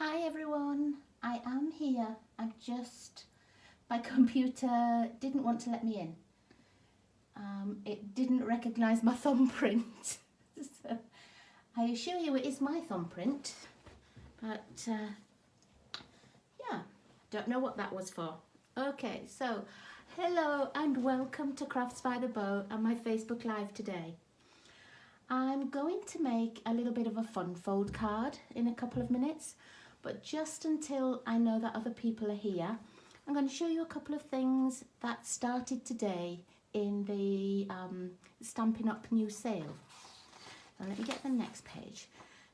Hi everyone, I am here. My computer didn't want to let me in. It didn't recognise my thumbprint. So I assure you it is my thumbprint, but yeah, don't know what that was for. Okay, so hello and welcome to Crafts by the Bow and my Facebook Live today. I'm going to make a little bit of a fun fold card in a couple of minutes, but just until I know that other people are here, I'm going to show you a couple of things that started today in the Stampin' Up new sale. Now let me get the next page.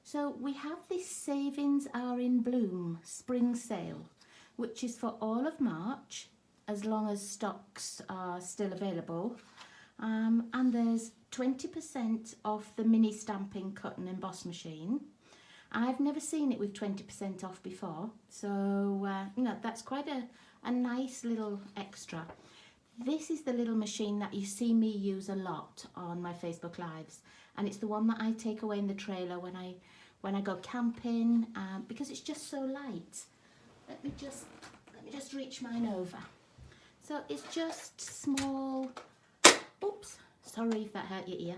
So we have this Savings Are in Bloom spring sale, which is for all of March, as long as stocks are still available. And there's 20% off the mini stamping cut and emboss machine. I've never seen it with 20% off before, so you know, that's quite a nice little extra. This is the little machine that you see me use a lot on my Facebook Lives, and it's the one that I take away in the trailer when I go camping, because it's just so light. Let me just reach mine over. So it's just small. Oops, sorry if that hurt your ear.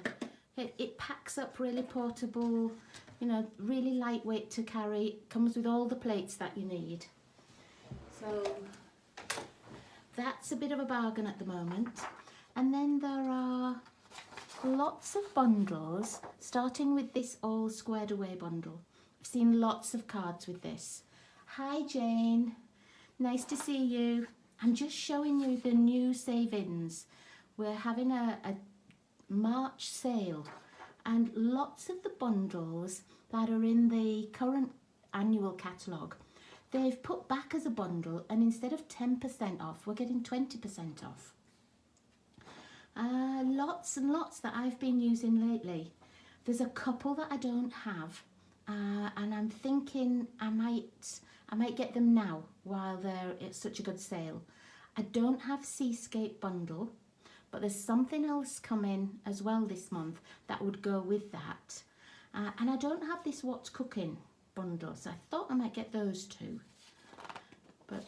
It packs up really portable, you know, really lightweight to carry. It comes with all the plates that you need. So that's a bit of a bargain at the moment. And then there are lots of bundles, starting with this all squared away bundle. I've seen lots of cards with this. Hi Jane, nice to see you. I'm just showing you the new savings. We're having a March sale, and lots of the bundles that are in the current annual catalogue, they've put back as a bundle, and instead of 10% off, we're getting 20% off. Lots and lots that I've been using lately. There's a couple that I don't have, and I'm thinking I might get them now while they're at such a good sale. I don't have Seascape bundle, but there's something else coming as well this month that would go with that. And I don't have this What's Cooking bundle, so I thought I might get those two. But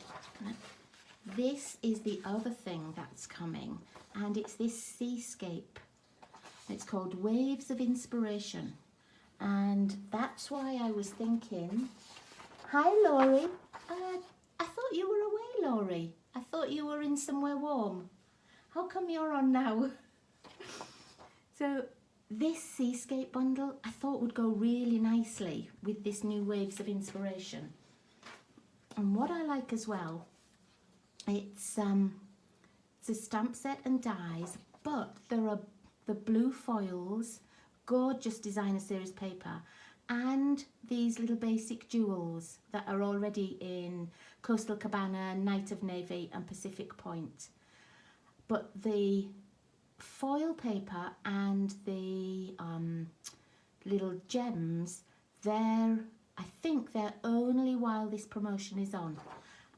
this is the other thing that's coming, and it's this Seascape. It's called Waves of Inspiration. And that's why I was thinking, hi Laurie, I thought you were away, Laurie. I thought you were in somewhere warm. How come you're on now? So this Seascape bundle I thought would go really nicely with this new Waves of Inspiration. And what I like as well, it's a stamp set and dies, but there are the blue foils, gorgeous designer series paper, and these little basic jewels that are already in Coastal Cabana, Night of Navy and Pacific Point. But the foil paper and the little gems, I think they're only while this promotion is on.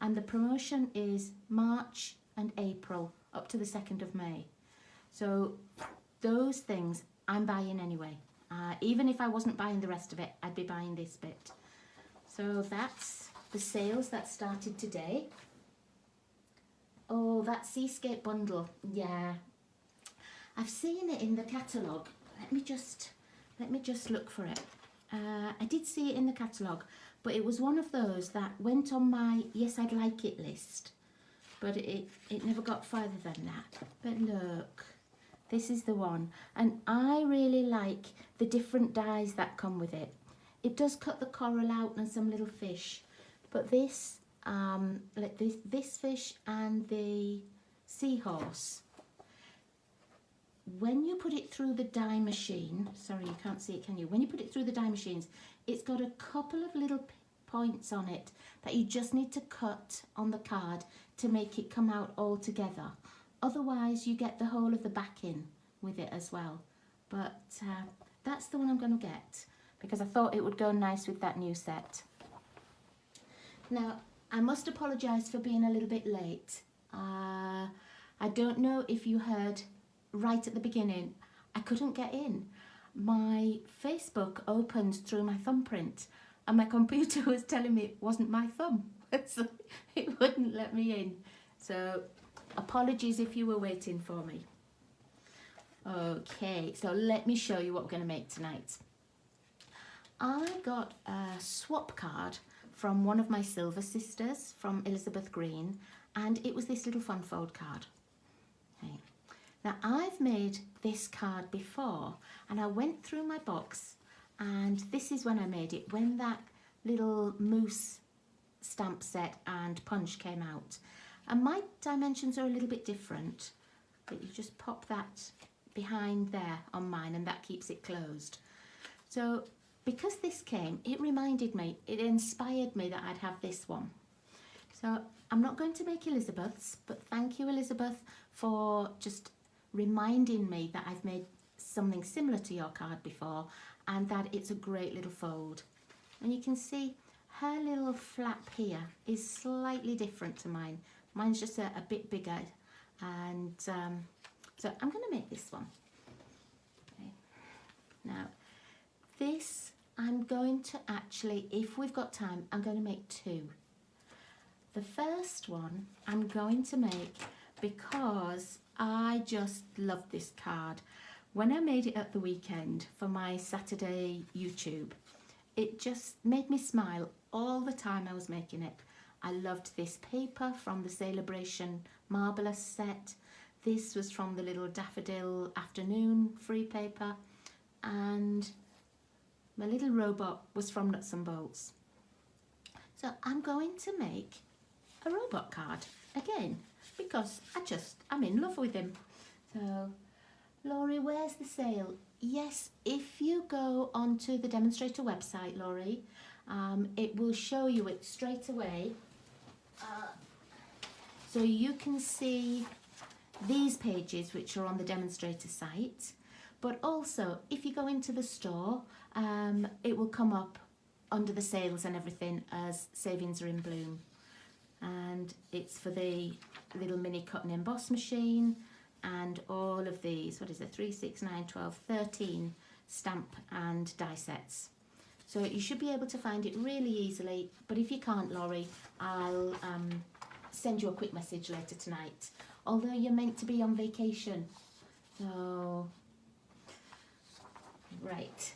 And the promotion is March and April up to the 2nd of May. So those things I'm buying anyway. Even if I wasn't buying the rest of it, I'd be buying this bit. So that's the sales that started today. Oh, that Seascape bundle, yeah. I've seen it in the catalogue. Let me just look for it. I did see it in the catalogue, but it was one of those that went on my yes, I'd like it list. But it never got further than that. But look, this is the one. And I really like the different dies that come with it. It does cut the coral out and some little fish. But this, like this fish and the seahorse, when you put it through the die machine, sorry you can't see it, can you? When you put it through the die machines, it's got a couple of little points on it that you just need to cut on the card to make it come out all together. Otherwise you get the whole of the backing with it as well. But that's the one I'm going to get because I thought it would go nice with that new set. Now I must apologise for being a little bit late. I don't know if you heard right at the beginning, I couldn't get in. My Facebook opened through my thumbprint and my computer was telling me it wasn't my thumb. So it wouldn't let me in. So apologies if you were waiting for me. Okay, so let me show you what we're going to make tonight. I got a swap card from one of my Silver sisters from Elizabeth Green, and it was this little fun fold card. Okay. Now I've made this card before, and I went through my box, and this is when I made it, when that little moose stamp set and punch came out. And my dimensions are a little bit different, but you just pop that behind there on mine and that keeps it closed. So because this came, it reminded me, it inspired me that I'd have this one. So I'm not going to make Elizabeth's, but thank you, Elizabeth, for just reminding me that I've made something similar to your card before and that it's a great little fold. And you can see her little flap here is slightly different to mine. Mine's just a bit bigger, and so I'm going to make this one. Okay. Now this I'm going to actually, if we've got time, I'm going to make two. The first one I'm going to make because I just love this card. When I made it at the weekend for my Saturday YouTube, it just made me smile all the time I was making it. I loved this paper from the Celebration Marvelous set. This was from the little Daffodil Afternoon free paper, and my little robot was from Nuts and Bolts. So I'm going to make a robot card again because I'm in love with him. So Laurie, where's the sale? Yes, if you go onto the demonstrator website, Laurie, it will show you it straight away. So you can see these pages which are on the demonstrator site, but also if you go into the store, it will come up under the sales and everything as savings are in bloom. And it's for the little mini cut and emboss machine and all of these, what is it, 3, 6, 9, 12, 13 stamp and die sets. So you should be able to find it really easily, but if you can't, Laurie, I'll send you a quick message later tonight, although you're meant to be on vacation. So, right.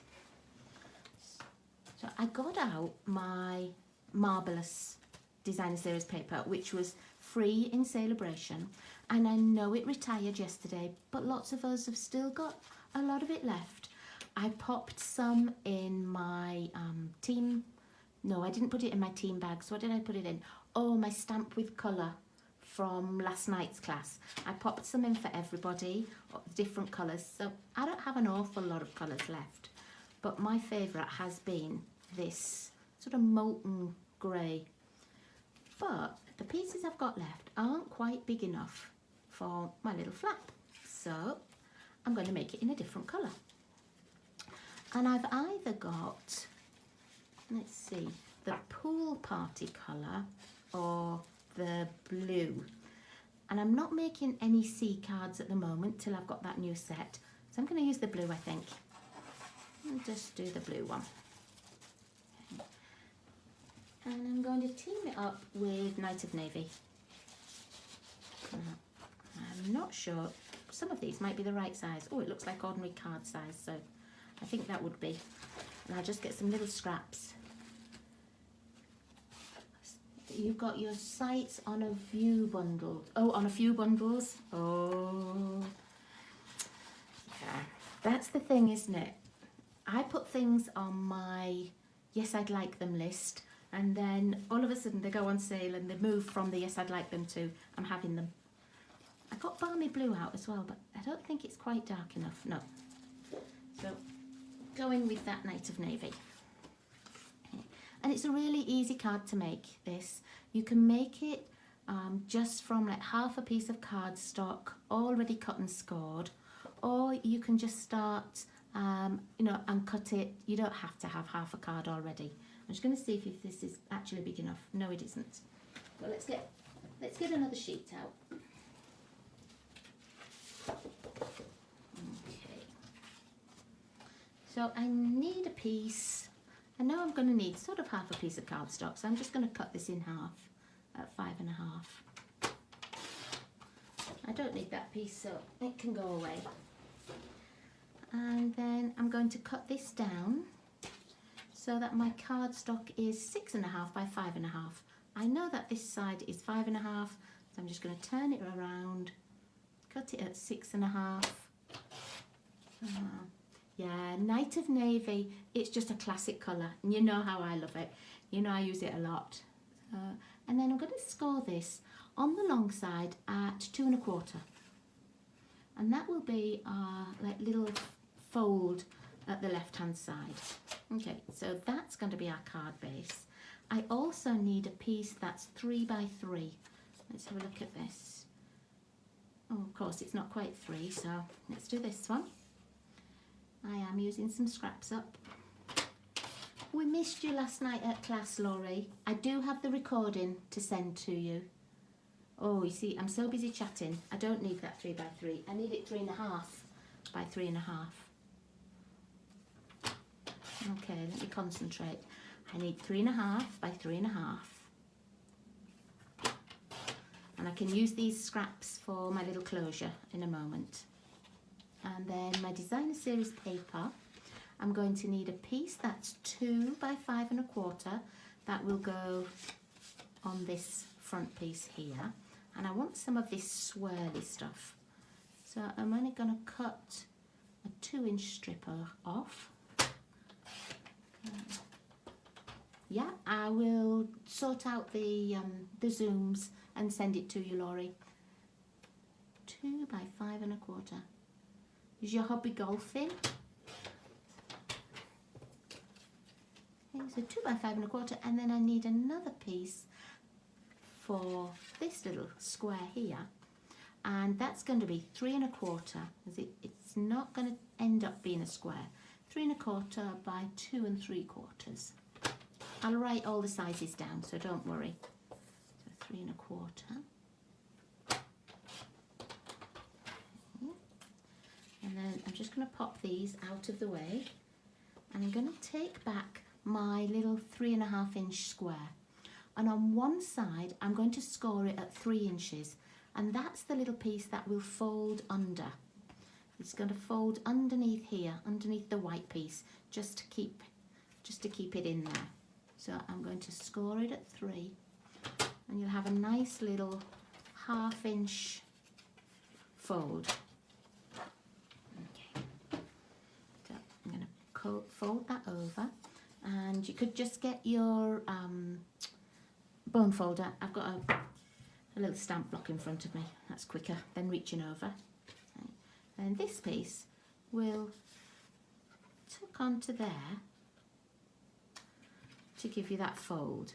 So I got out my Marvelous Designer Series paper, which was free in Celebration, and I know it retired yesterday, but lots of us have still got a lot of it left. I popped some in my I didn't put it in my team bags. What did I put it in? Oh, my stamp with colour from last night's class. I popped some in for everybody, different colours, so I don't have an awful lot of colours left, but my favourite has been this sort of molten grey. But the pieces I've got left aren't quite big enough for my little flap, so I'm going to make it in a different colour. And I've either got, let's see, the pool party colour or the blue. And I'm not making any C cards at the moment till I've got that new set, so I'm going to use the blue, I think. I'll just do the blue one. Okay. And I'm going to team it up with Night of Navy. I'm not sure, some of these might be the right size. Oh, it looks like ordinary card size, so I think that would be. And I'll just get some little scraps. You've got your sites on a few bundles. Oh, on a few bundles. Oh, yeah. That's the thing, isn't it? I put things on my yes, I'd like them list, and then all of a sudden they go on sale and they move from the yes, I'd like them to I'm having them. I got Balmy Blue out as well, but I don't think it's quite dark enough. No. So going with that Night of Navy. And it's a really easy card to make, this. You can make it just from like half a piece of cardstock already cut and scored, or you can just start, and cut it. You don't have to have half a card already. I'm just going to see if this is actually big enough. No, it isn't. Well, let's get another sheet out. Okay. So I need a piece I know I'm going to need sort of half a piece of cardstock, so I'm just going to cut this in half at 5.5. I don't need that piece, so it can go away. And then I'm going to cut this down so that my cardstock is 6.5 by 5.5. I know that this side is 5.5, so I'm just going to turn it around, cut it at 6.5. Yeah, Night of Navy, it's just a classic colour, and you know how I love it. You know I use it a lot. And then I'm going to score this on the long side at 2.25. And that will be our like little fold at the left hand side. Okay, so that's going to be our card base. I also need a piece that's 3 by 3. Let's have a look at this. Oh, of course it's not quite 3, so let's do this one. I am using some scraps up. We missed you last night at class, Laurie. I do have the recording to send to you. Oh, you see, I'm so busy chatting. I don't need that 3 by 3. I need it 3.5 by 3.5. Okay, let me concentrate. I need 3.5 by 3.5. And I can use these scraps for my little closure in a moment. And then my designer series paper, I'm going to need a piece that's 2 by 5.25. That will go on this front piece here. And I want some of this swirly stuff. So I'm only going to cut a 2-inch strip off. Yeah, I will sort out the zooms and send it to you, Laurie. 2 by 5.25. Is your hobby golfing? Okay, so 2 by 5.25, and then I need another piece for this little square here, and that's going to be 3.25. It's not going to end up being a square. 3.25 by 2 3/4. I'll write all the sizes down, so don't worry. So 3.25. And then I'm just going to pop these out of the way, and I'm going to take back my little 3.5-inch square, and on one side I'm going to score it at 3 inches, and that's the little piece that will fold under. It's going to fold underneath here, underneath the white piece, just to keep it in there. So I'm going to score it at 3, and you'll have a nice little 1/2-inch fold. I'm going to fold that over, and you could just get your bone folder. I've got a little stamp block in front of me. That's quicker than reaching over. Okay. And this piece will tuck onto there to give you that fold.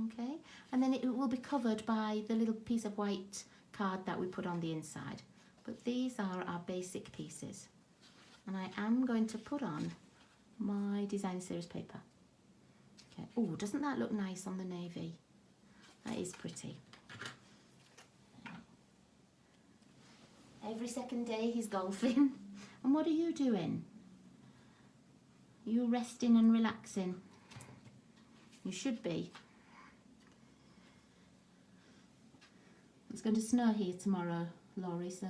Okay, and then it will be covered by the little piece of white card that we put on the inside. But these are our basic pieces. And I am going to put on my design series paper. Okay. Oh, doesn't that look nice on the navy? That is pretty. Every second day he's golfing. And what are you doing? Are you resting and relaxing? You should be. It's going to snow here tomorrow, Laurie, so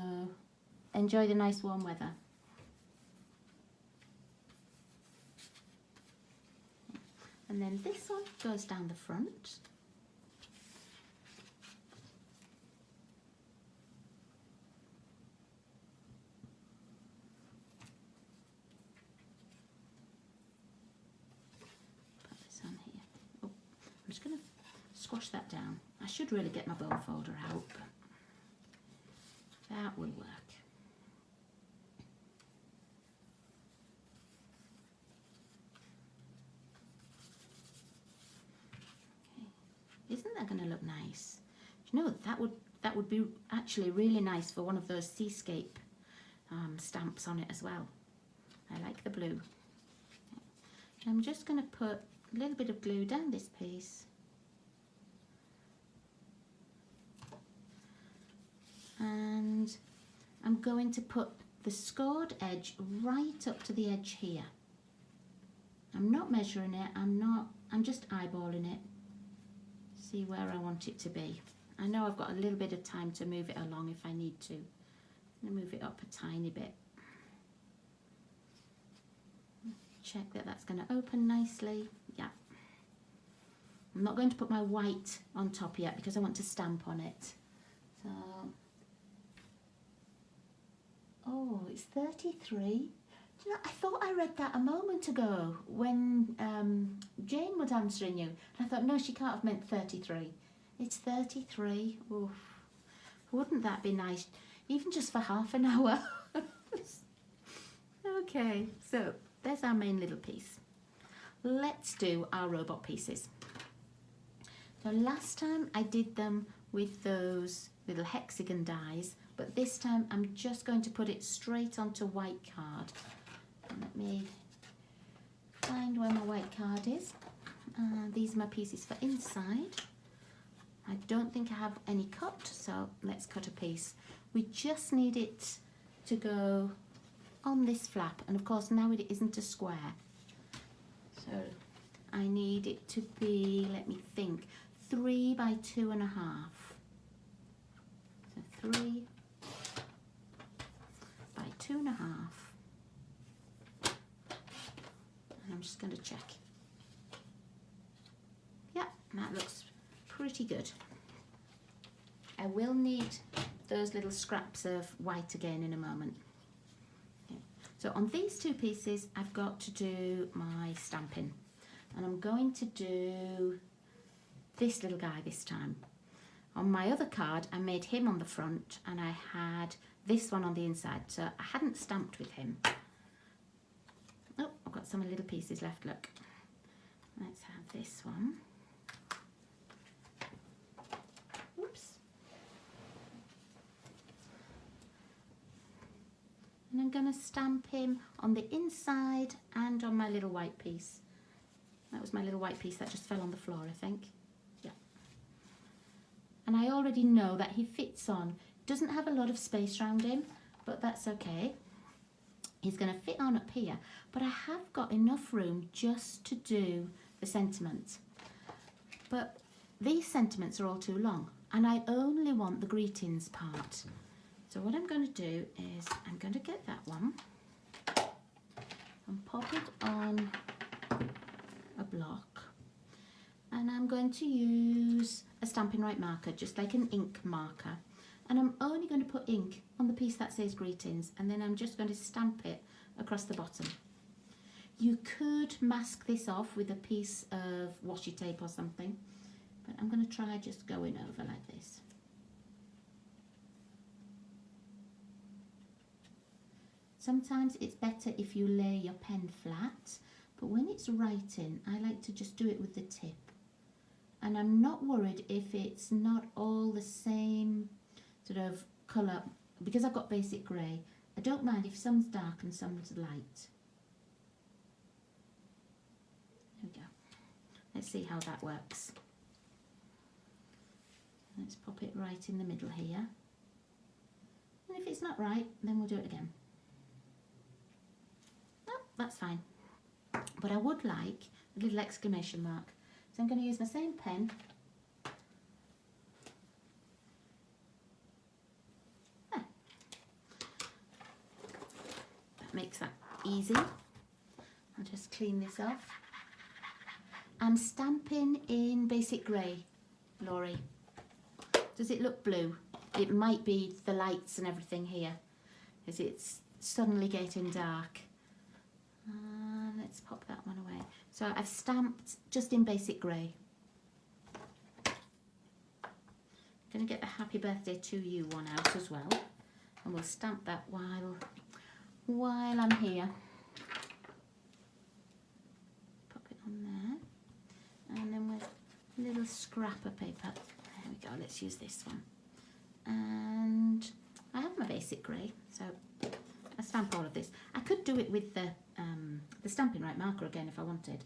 enjoy the nice warm weather. And then this one goes down the front. Put this on here. Oh, I'm just going to squash that down. I should really get my bone folder out, but that will work. Isn't that going to look nice? You know, that would be actually really nice for one of those seascape stamps on it as well. I like the blue. I'm just going to put a little bit of glue down this piece. And I'm going to put the scored edge right up to the edge here. I'm not measuring it, I'm just eyeballing it. See where I want it to be. I know I've got a little bit of time to move it along if I need to. I'm going to move it up a tiny bit. Check that that's going to open nicely. Yeah. I'm not going to put my white on top yet because I want to stamp on it. So, oh, it's 33. You know, I thought I read that a moment ago when Jane was answering you. And I thought, no, she can't have meant 33. It's 33. Oof. Wouldn't that be nice? Even just for half an hour. Okay, so there's our main little piece. Let's do our robot pieces. So last time I did them with those little hexagon dies, but this time I'm just going to put it straight onto white card. Let me find where my white card is. These are my pieces for inside. I don't think I have any cut, so let's cut a piece. We just need it to go on this flap, and of course now it isn't a square. So I need it to be, let me think, 3 by 2.5. So 3 by 2.5. And I'm just going to check. Yeah, that looks pretty good. I will need those little scraps of white again in a moment. Okay. So on these two pieces I've got to do my stamping, and I'm going to do this little guy this time. On my other card I made him on the front and I had this one on the inside, so I hadn't stamped with him. Oh, I've got some little pieces left, look. Let's have this one. Oops. And I'm going to stamp him on the inside and on my little white piece. That was my little white piece that just fell on the floor, I think. Yeah. And I already know that he fits on. Doesn't have a lot of space around him, but that's okay. He's going to fit on up here, but I have got enough room just to do the sentiments. But these sentiments are all too long, and I only want the greetings part. So what I'm going to do is I'm going to get that one and pop it on a block, and I'm going to use a Stampin' Right marker, just like an ink marker, and I'm only going to put ink on the piece that says greetings, and then I'm just going to stamp it across the bottom. You could mask this off with a piece of washi tape or something, but I'm going to try just going over like this. Sometimes it's better if you lay your pen flat, but when it's writing, I like to just do it with the tip. And I'm not worried if it's not all the same sort of colour, because I've got basic grey. I don't mind if some's dark and some's light. There we go. Let's see how that works. Let's pop it right in the middle here. And if it's not right, then we'll do it again. That's fine, but I would like a little exclamation mark, so I'm going to use my same pen. That makes that easy. I'll just clean this off. I'm stamping in basic grey, Laurie. Does it look blue? It might be the lights and everything here, as it's suddenly getting dark. Let's pop that one away. So I've stamped just in basic grey. I'm going to get the happy birthday to you one out as well, and we'll stamp that while I'm here. Pop it on there, and then with a little scrap of paper. There we go. Let's use this one. And I have my basic grey, so I stamp all of this. I could do it with the Stampin' Right marker again if I wanted.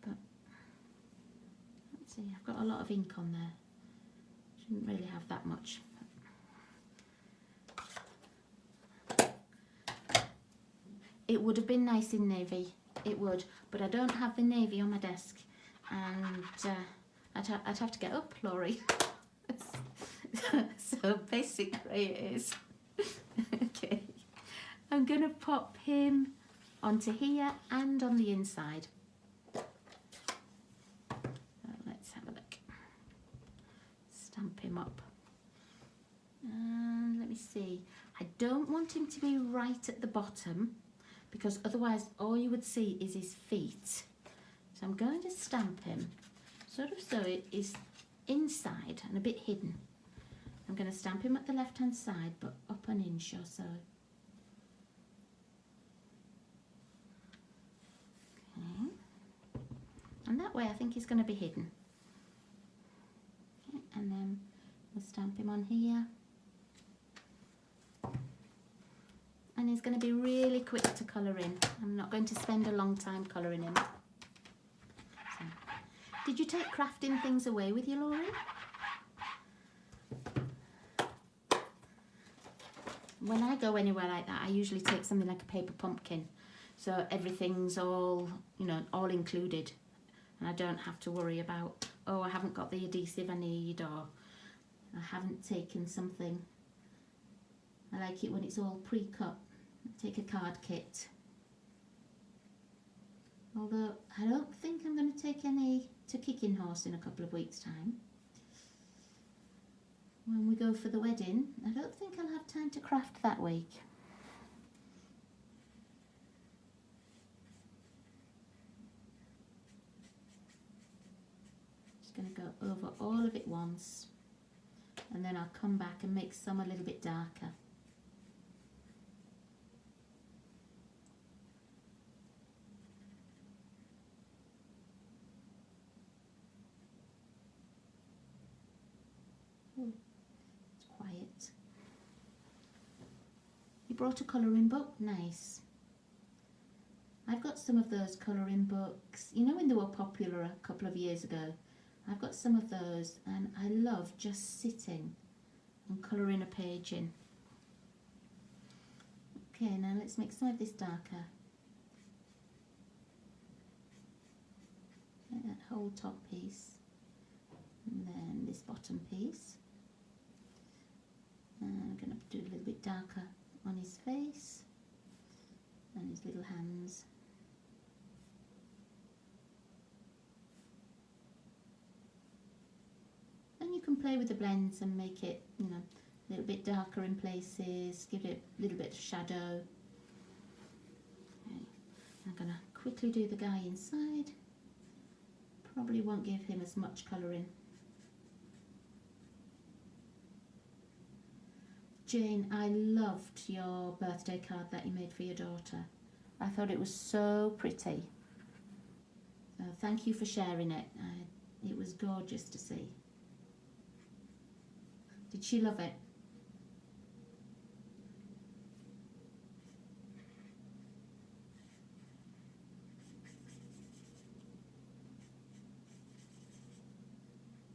But let's see, I've got a lot of ink on there. Shouldn't really have that much. It would have been nice in navy, it would, but I don't have the navy on my desk, and I'd have to get up, Laurie. So basic grey it is. Okay, I'm gonna pop him onto here and on the inside. Let's have a look. Stamp him up. And let me see. I don't want him to be right at the bottom, because otherwise all you would see is his feet. So I'm going to stamp him sort of so it is inside and a bit hidden. I'm going to stamp him at the left hand side, but up an inch or so. Okay. And that way I think he's going to be hidden. Okay. And then we'll stamp him on here. And he's going to be really quick to colour in. I'm not going to spend a long time colouring him. So, did you take crafting things away with you, Laurie? When I go anywhere like that, I usually take something like a paper pumpkin. So everything's all, you know, all included. And I don't have to worry about, oh, I haven't got the adhesive I need, or I haven't taken something. I like it when it's all pre-cut. Take a card kit. Although I don't think I'm going to take any to Kicking Horse in a couple of weeks' time. When we go for the wedding, I don't think I'll have time to craft that week. Just going to go over all of it once, and then I'll come back and make some a little bit darker. It's quiet. You brought a colouring book? Nice. I've got some of those colouring books, you know, when they were popular a couple of years ago. I've got some of those, and I love just sitting and colouring a page in. Okay, now let's make some of this darker. Like that whole top piece, and then this bottom piece. And I'm going to do a little bit darker on his face and his little hands. And you can play with the blends and make it, you know, a little bit darker in places, give it a little bit of shadow. Okay. I'm going to quickly do the guy inside. Probably won't give him as much colouring. Jane, I loved your birthday card that you made for your daughter. I thought it was so pretty. So thank you for sharing it. It was gorgeous to see. Did she love it?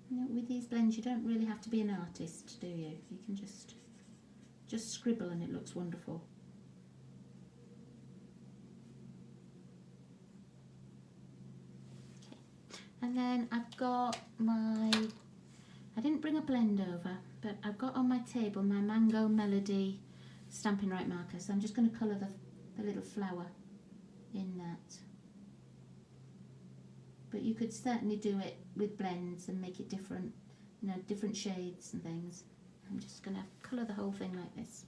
You know, with these blends you don't really have to be an artist, do you? You can just scribble and it looks wonderful. Okay. And then I've got my, I didn't bring a blend over, but I've got on my table my Mango Melody Stampin' Right marker, so I'm just going to colour the little flower in that. But you could certainly do it with blends and make it different, you know, different shades and things. I'm just going to colour the whole thing like this.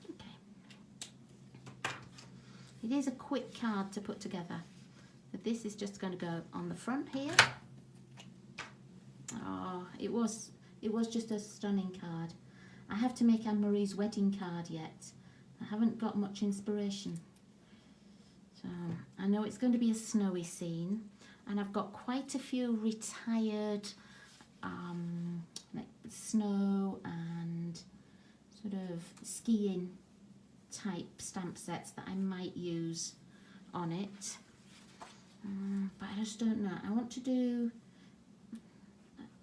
Okay. It is a quick card to put together. But this is just going to go on the front here. Oh, it was just a stunning card. I have to make Anne-Marie's wedding card yet. I haven't got much inspiration. So I know it's going to be a snowy scene, and I've got quite a few retired like snow and sort of skiing type stamp sets that I might use on it. But I just don't know.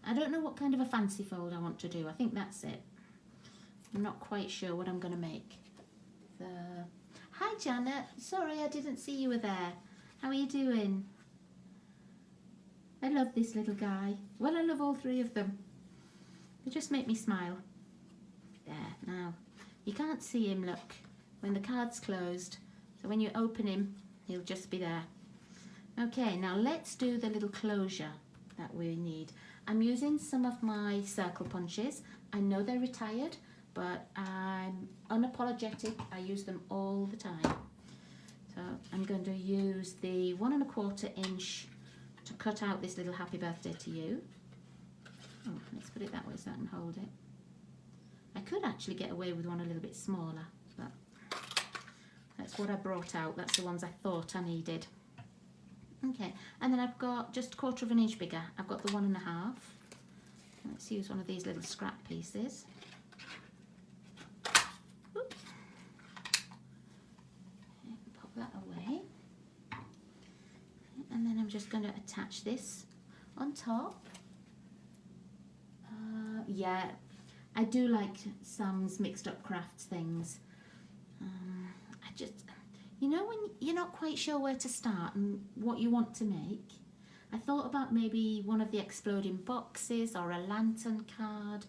I I don't know what kind of a fancy fold I want to do. I think that's it. I'm not quite sure what I'm going to make. Hi Janet, sorry I didn't see you were there. How are you doing? I love this little guy. Well, I love all three of them. They just make me smile. There, now. You can't see him, look, when the card's closed. So when you open him, he'll just be there. Okay, now let's do the little closure that we need. I'm using some of my circle punches. I know they're retired, but I'm unapologetic. I use them all the time. So I'm going to use the 1 1/4 inch to cut out this little happy birthday to you. Oh, let's put it that way so I can hold it. I could actually get away with one a little bit smaller, but that's what I brought out. That's the ones I thought I needed. Okay, and then I've got just 1/4 inch bigger. I've got the 1 1/2. Let's use one of these little scrap pieces. Oops. Pop that away. And then I'm just going to attach this on top. Yeah, I do like Sam's mixed up crafts things. I just, you know, when you're not quite sure where to start and what you want to make, I thought about maybe one of the exploding boxes or a lantern card.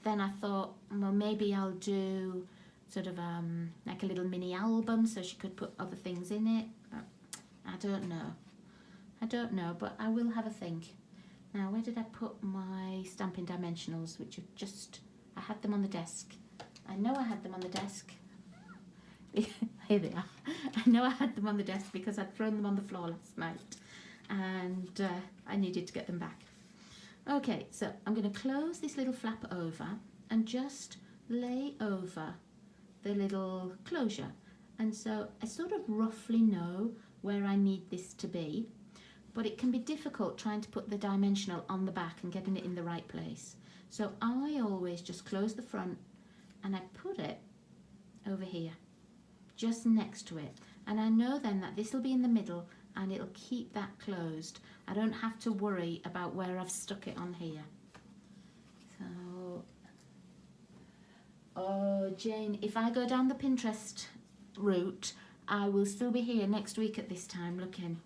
Then I thought, well, maybe I'll do sort of like a little mini album so she could put other things in it. But I don't know. I don't know, but I will have a think. Now, where did I put my Stampin' Dimensionals, which have just, I had them on the desk. I know I had them on the desk. Here they are. I know I had them on the desk because I'd thrown them on the floor last night and I needed to get them back. Okay, so I'm going to close this little flap over and just lay over the little closure. And so I sort of roughly know where I need this to be. But it can be difficult trying to put the dimensional on the back and getting it in the right place. So I always just close the front and I put it over here, just next to it. And I know then that this will be in the middle and it'll keep that closed. I don't have to worry about where I've stuck it on here. So, oh Jane, if I go down the Pinterest route, I will still be here next week at this time looking.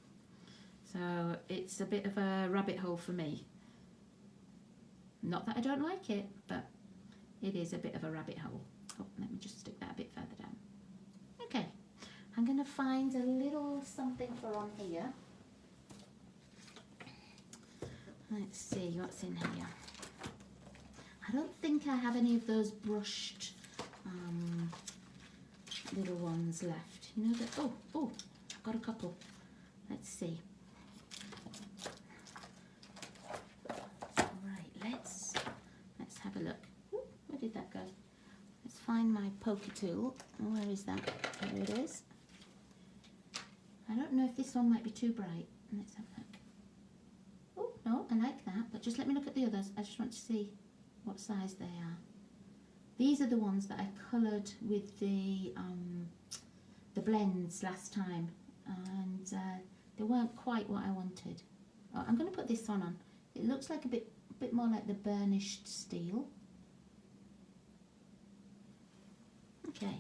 So it's a bit of a rabbit hole for me. Not that I don't like it, but it is a bit of a rabbit hole. Oh, let me just stick that a bit further down. Okay, I'm going to find a little something for on here. Let's see what's in here. I don't think I have any of those brushed little ones left. You know that? Oh, I've got a couple. Let's see. Let's have a look. Ooh, where did that go? Let's find my poker tool. Where is that? There it is. I don't know if this one might be too bright. Let's have a look. Oh, no, I like that. But just let me look at the others. I just want to see what size they are. These are the ones that I coloured with the blends last time. And they weren't quite what I wanted. Oh, I'm going to put this one on. It looks like a bit more like the burnished steel. Okay.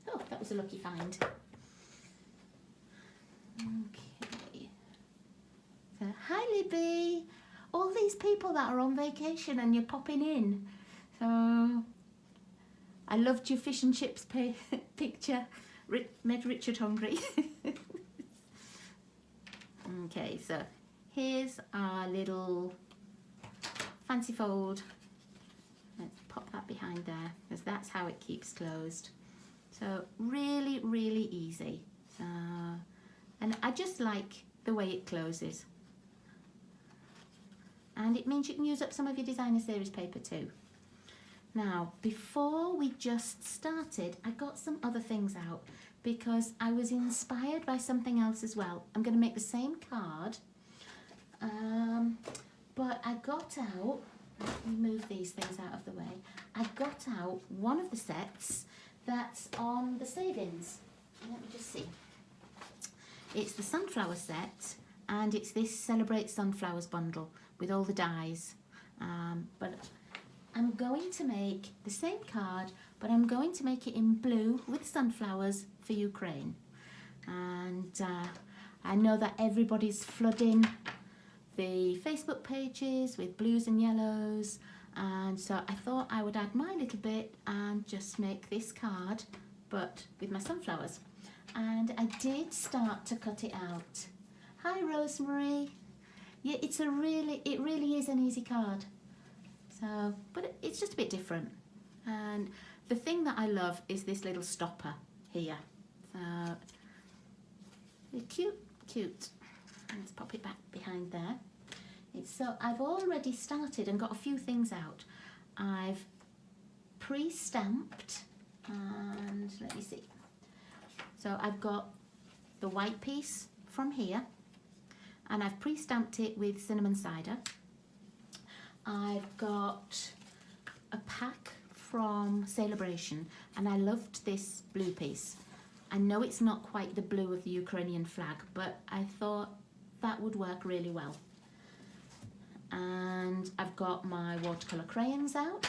Oh, that was a lucky find. Okay. So, hi Libby. All these people that are on vacation and you're popping in. So, I loved your fish and chips picture. Made Richard hungry. Okay, so here's our little fancy fold. Let's pop that behind there because that's how it keeps closed. So really, really easy. So, and I just like the way it closes. And it means you can use up some of your designer series paper too. Now, before we just started, I got some other things out because I was inspired by something else as well. I'm going to make the same card, but I got out, let me move these things out of the way, I got out one of the sets that's on the savings. Let me just see. It's the sunflower set and it's this Celebrate Sunflowers bundle with all the dies. But I'm going to make the same card, but I'm going to make it in blue with sunflowers for Ukraine. And I know that everybody's flooding the Facebook pages with blues and yellows, and so I thought I would add my little bit and just make this card, but with my sunflowers. And I did start to cut it out. Hi Rosemary. Yeah, it really is an easy card. So, but it's just a bit different. And the thing that I love is this little stopper here. So, cute. Let's pop it back behind there. So I've already started and got a few things out. I've pre-stamped, and let me see. So I've got the white piece from here, and I've pre-stamped it with cinnamon cider. I've got a pack from Celebration, and I loved this blue piece. I know it's not quite the blue of the Ukrainian flag, but I thought that would work really well. And I've got my watercolour crayons out.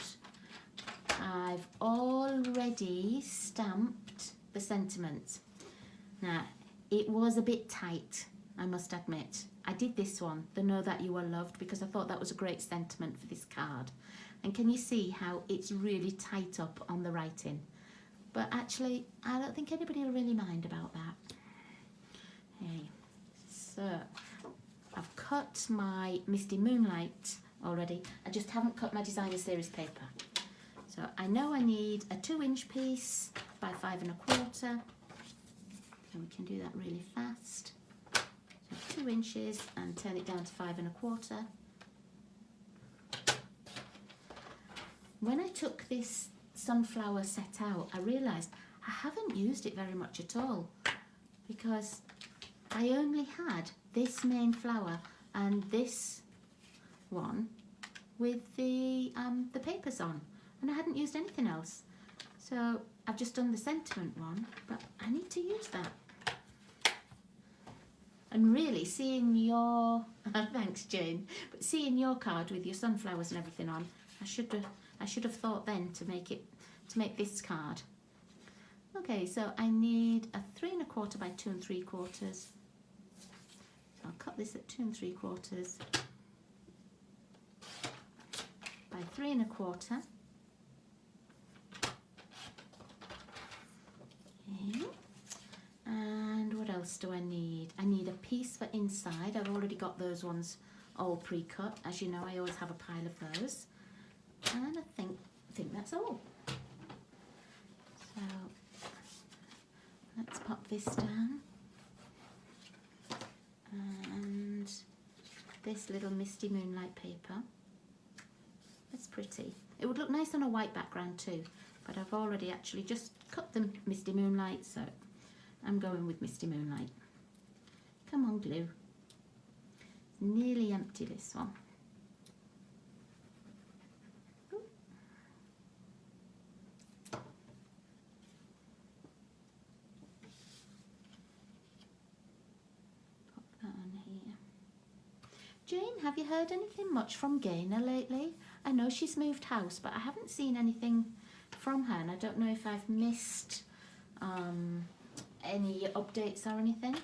I've already stamped the sentiment. Now, it was a bit tight, I must admit. I did this one, the Know That You Are Loved, because I thought that was a great sentiment for this card. And can you see how it's really tight up on the writing? But actually, I don't think anybody will really mind about that. Hey, so I've cut my Misty Moonlight already. I just haven't cut my designer series paper. So I know I need a 2-inch piece by 5 1/4. And we can do that really fast. So 2 inches and turn it down to 5 1/4. When I took this sunflower set out, I realised I haven't used it very much at all, because I only had this main flower and this one with the papers on, and I hadn't used anything else. So I've just done the sentiment one, but I need to use that. And really seeing your thanks Jane, but seeing your card with your sunflowers and everything on, I should have thought then to make this card. Okay, so I need a 3 1/4 by 2 3/4. So I'll cut this at 2 3/4 by 3 1/4. Okay. And what else do I need? I need a piece for inside. I've already got those ones all pre-cut. As you know, I always have a pile of those. And I think that's all. So let's pop this down. And this little Misty Moonlight paper. It's pretty. It would look nice on a white background too, but I've already actually just cut the Misty Moonlight, so I'm going with Misty Moonlight. Come on, glue. It's nearly empty, this one. Jane, have you heard anything much from Gaynor lately? I know she's moved house, but I haven't seen anything from her, and I don't know if I've missed any updates or anything.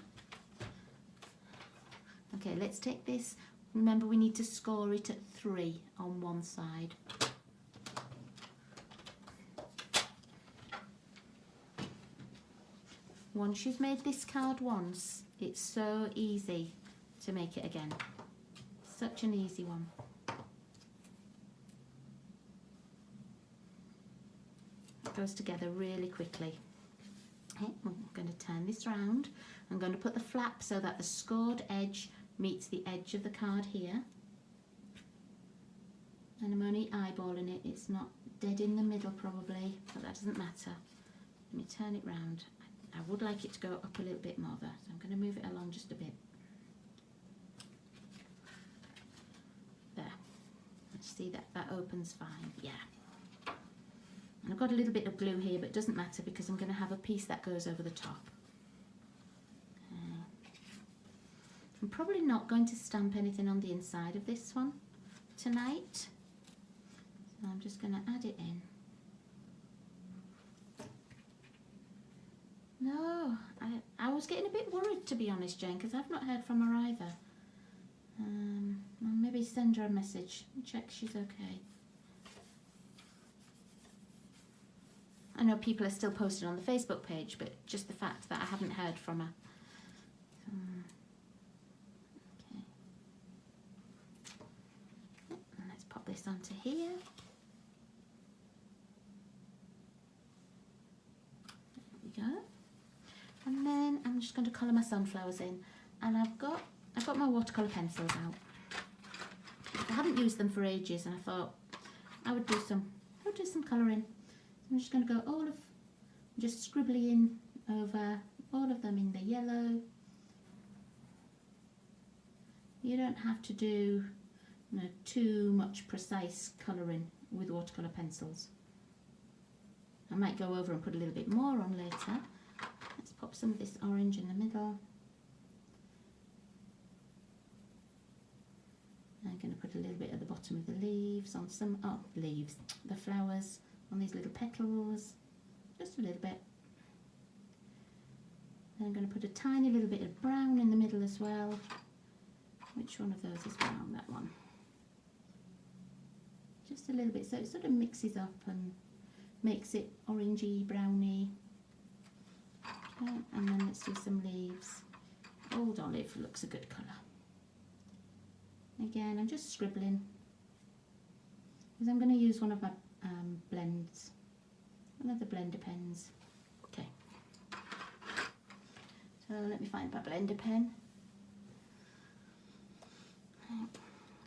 Okay, let's take this. Remember, we need to score it at 3 on one side. Once you've made this card once, it's so easy to make it again. Such an easy one. It goes together really quickly. Okay, I'm going to turn this round. I'm going to put the flap so that the scored edge meets the edge of the card here. And I'm only eyeballing it. It's not dead in the middle probably, but that doesn't matter. Let me turn it round. I would like it to go up a little bit more though, so I'm going to move it along just a bit. There. Let's see that opens fine. Yeah. And I've got a little bit of glue here, but it doesn't matter because I'm going to have a piece that goes over the top. I'm probably not going to stamp anything on the inside of this one tonight. So I'm just going to add it in. No, I was getting a bit worried, to be honest, Jane, because I've not heard from her either. I'll maybe send her a message and check she's okay. I know people are still posting on the Facebook page, but just the fact that I haven't heard from her. Okay. And let's pop this onto here. There we go. And then I'm just going to colour my sunflowers in. And I've got my watercolour pencils out. I haven't used them for ages, and I thought I would do some colouring. I'm just going to go just scribbling over all of them in the yellow. You don't have to do too much precise colouring with watercolour pencils. I might go over and put a little bit more on later. Let's pop some of this orange in the middle. I'm going to put a little bit at the bottom of the leaves on some, the flowers on these little petals, just a little bit. Then I'm going to put a tiny little bit of brown in the middle as well. Which one of those is brown? That one. Just a little bit, so it sort of mixes up and makes it orangey, browny. Okay, and then let's do some leaves. Old olive looks a good colour. Again, I'm just scribbling because I'm going to use one of my blends, one of the blender pens. Okay, so let me find my blender pen.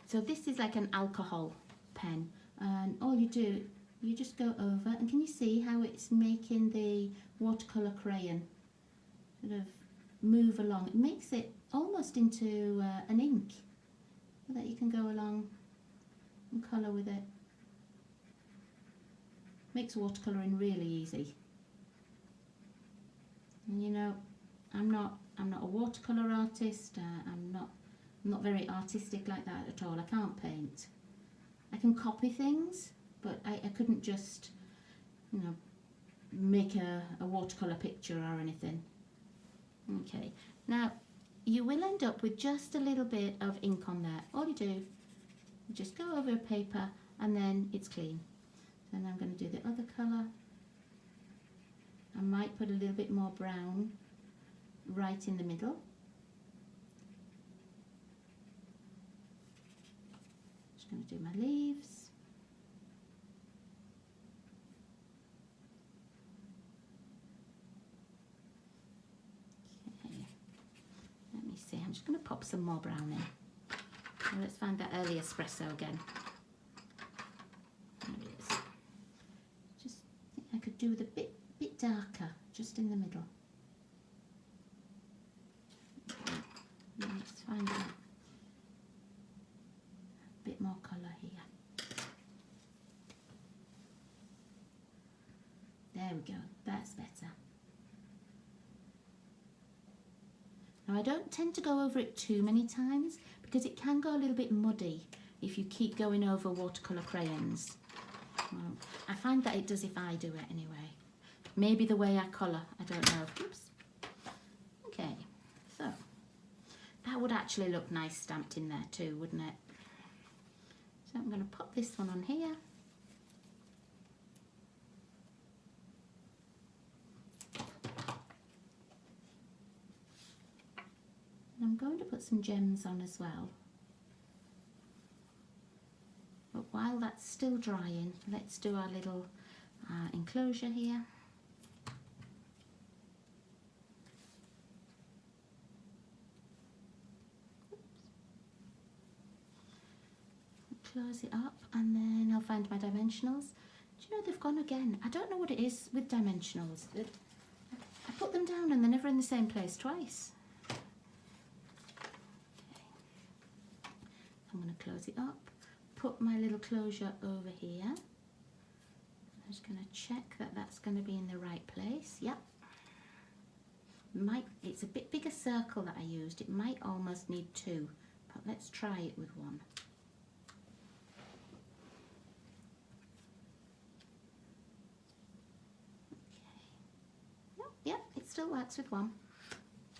So this is like an alcohol pen, and all you do, you just go over, and can you see how it's making the watercolour crayon sort of move along? It makes it almost into an ink, so that you can go along and colour with it. Makes watercolouring really easy. And you know, I'm not a watercolour artist. I'm not very artistic like that at all. I can't paint. I can copy things, but I couldn't just, make a watercolour picture or anything. Okay, now you will end up with just a little bit of ink on there. All you do, you just go over a paper and then it's clean. Then I'm going to do the other colour. I might put a little bit more brown right in the middle. Just going to do my leaves. Okay, let me see, I'm just going to pop some more brown in. So let's find that early espresso again. There it is. Just think I could do with a bit darker, just in the middle. Let's find a bit more colour here. There we go, that's better. Now I don't tend to go over it too many times because it can go a little bit muddy if you keep going over watercolour crayons. Well, I find that it does if I do it anyway. Maybe the way I colour, I don't know. Oops. Okay, so that would actually look nice stamped in there too, wouldn't it? So I'm going to pop this one on here. And I'm going to put some gems on as well. But while that's still drying, let's do our little enclosure here. Close it up, and then I'll find my dimensionals. Do you know they've gone again? I don't know what it is with dimensionals. I put them down and they're never in the same place twice. Okay. I'm going to close it up, put my little closure over here. I'm just going to check that that's going to be in the right place. Yep. It's a bit bigger circle that I used. It might almost need two, but let's try it with one. still works with one.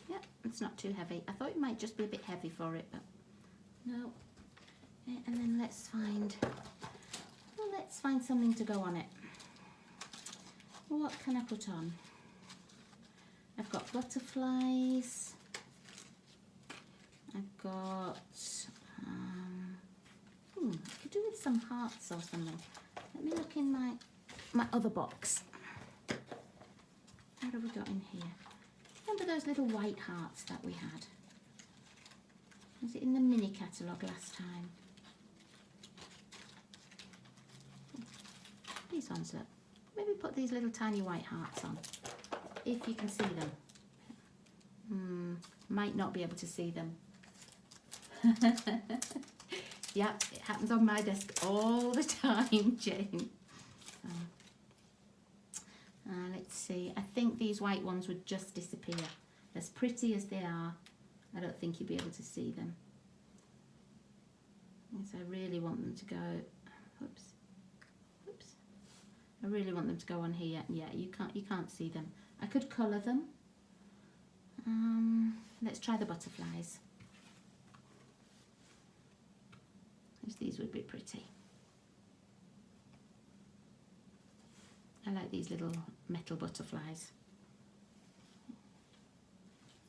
Yep, it's not too heavy. I thought it might just be a bit heavy for it, but no. And then let's find something to go on it. What can I put on? I've got butterflies. I've got, I could do with some hearts or something. Let me look in my other box. What have we got in here? Remember those little white hearts that we had? Was it in the mini catalogue last time? These ones, look. Maybe put these little tiny white hearts on, if you can see them. Might not be able to see them. Yep, it happens on my desk all the time, Jane. Let's see. I think these white ones would just disappear. As pretty as they are, I don't think you'd be able to see them. Yes, I really want them to go. Oops. I really want them to go on here. Yeah, you can't see them. I could colour them. Let's try the butterflies. These would be pretty. I like these little metal butterflies.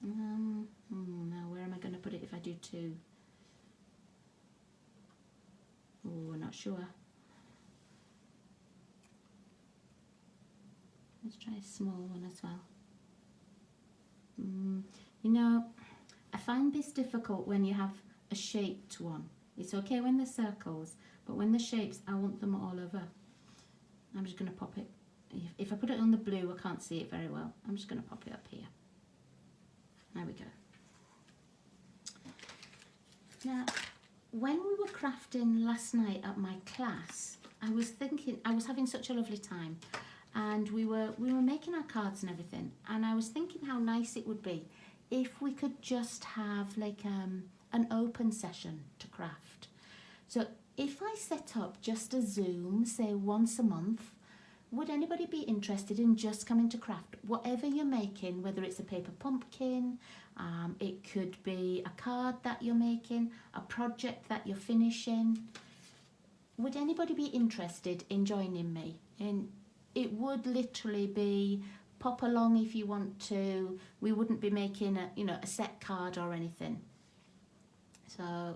Now where am I going to put it if I do two? Oh, not sure. Let's try a small one as well. You know, I find this difficult when you have a shaped one. It's okay when they're circles, but when they're shapes, I want them all over. I'm just going to pop it. If I put it on the blue, I can't see it very well. I'm just going to pop it up here. There we go. Now, when we were crafting last night at my class, I was having such a lovely time, and we were making our cards and everything, and I was thinking how nice it would be if we could just have like an open session to craft. So if I set up just a Zoom, say once a month, would anybody be interested in just coming to craft whatever you're making, whether it's a paper pumpkin, it could be a card that you're making, a project that you're finishing. Would anybody be interested in joining me? And it would literally be pop along if you want to. We wouldn't be making a set card or anything. So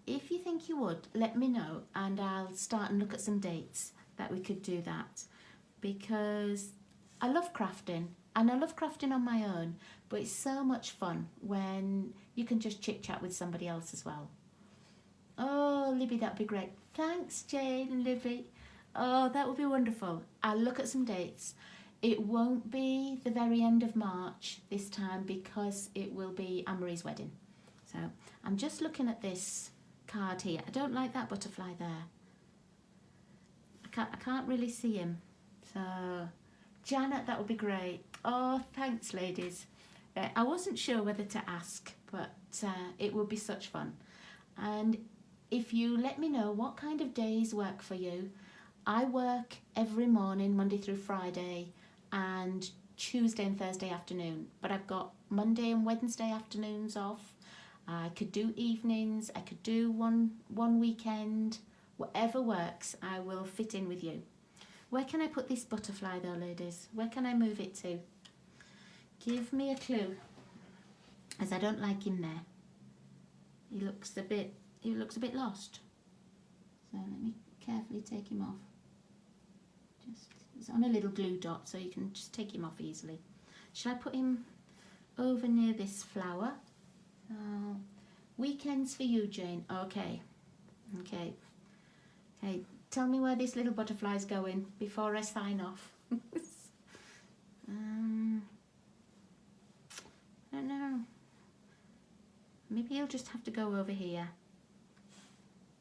if you think you would, let me know and I'll start and look at some dates that we could do that, because I love crafting and I love crafting on my own, but it's so much fun when you can just chit chat with somebody else as well. Oh, Libby, that'd be great. Thanks, Jane and Libby. Oh, that would be wonderful. I'll look at some dates. It won't be the very end of March this time because it will be Anne-Marie's wedding. So I'm just looking at this card here. I don't like that butterfly there. I can't really see him. So Janet, that would be great. Oh, thanks, ladies. I wasn't sure whether to ask, but it would be such fun. And if you let me know what kind of days work for you. I work every morning, Monday through Friday, and Tuesday and Thursday afternoon, but I've got Monday and Wednesday afternoons off. I could do evenings, I could do one weekend, whatever works, I will fit in with you. Where can I put this butterfly though, ladies? Where can I move it to? Give me a clue, as I don't like him there. He looks a bit lost. So let me carefully take him off. It's on a little glue dot, so you can just take him off easily. Shall I put him over near this flower? Weekends for you, Jane. Okay. Tell me where this little butterfly's going before I sign off. I don't know. Maybe he'll just have to go over here.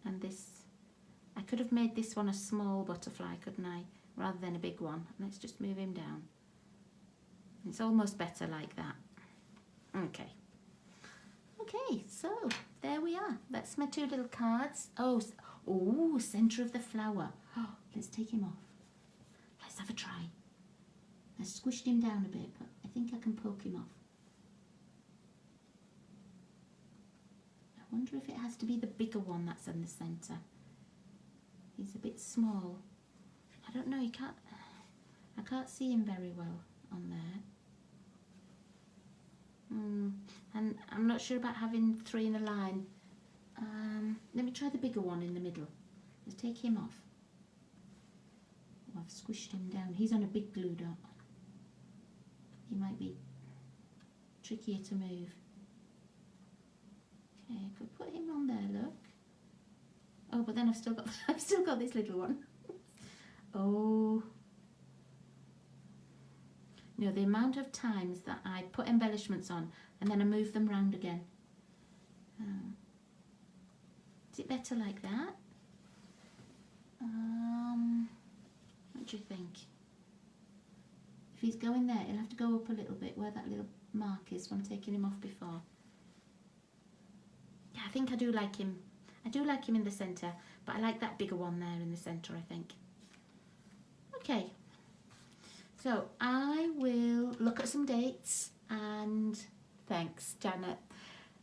And this, I could have made this one a small butterfly, couldn't I? Rather than a big one. Let's just move him down. It's almost better like that. Okay, so there we are. That's my two little cards. Oh, centre of the flower. Oh, let's take him off. Let's have a try. I squished him down a bit, but I think I can poke him off. I wonder if it has to be the bigger one that's in the centre. He's a bit small. I don't know, I can't see him very well on there. And I'm not sure about having 3 in a line. Let me try the bigger one in the middle. Let's take him off. Oh, I've squished him down. He's on a big glue dot. He might be trickier to move. Okay, if we put him on there, look. Oh, but then I've still got this little one. Oh. No, the amount of times that I put embellishments on and then I move them round again. Is it better like that? What do you think? If he's going there, he'll have to go up a little bit where that little mark is from taking him off before. Yeah, I think I do like him. I do like him in the centre, but I like that bigger one there in the centre, I think. Okay. So I will look at some dates and thanks, Janet.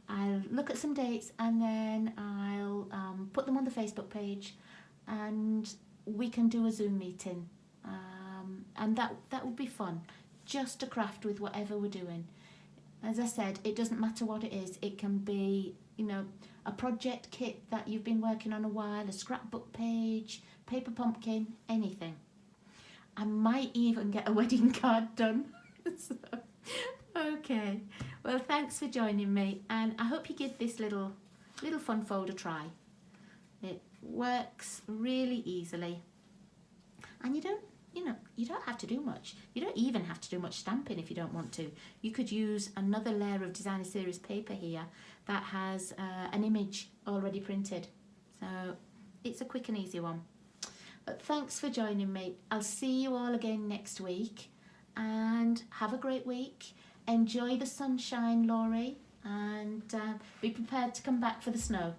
I'll look at some dates and then I'll put them on the Facebook page and we can do a Zoom meeting. And that would be fun, just to craft with whatever we're doing. As I said, it doesn't matter what it is. It can be, you know, a project kit that you've been working on a while, a scrapbook page, paper pumpkin, anything. I might even get a wedding card done. So, okay, well, thanks for joining me, and I hope you give this little fun fold a try. It works really easily, and you don't have to do much. You don't even have to do much stamping if you don't want to. You could use another layer of Designer Series paper here that has an image already printed. So it's a quick and easy one. But thanks for joining me. I'll see you all again next week, and have a great week. Enjoy the sunshine, Laurie, and be prepared to come back for the snow.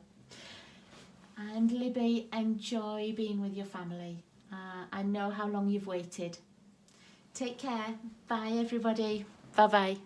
And Libby, enjoy being with your family. I know how long you've waited. Take care. Bye, everybody. Bye-bye.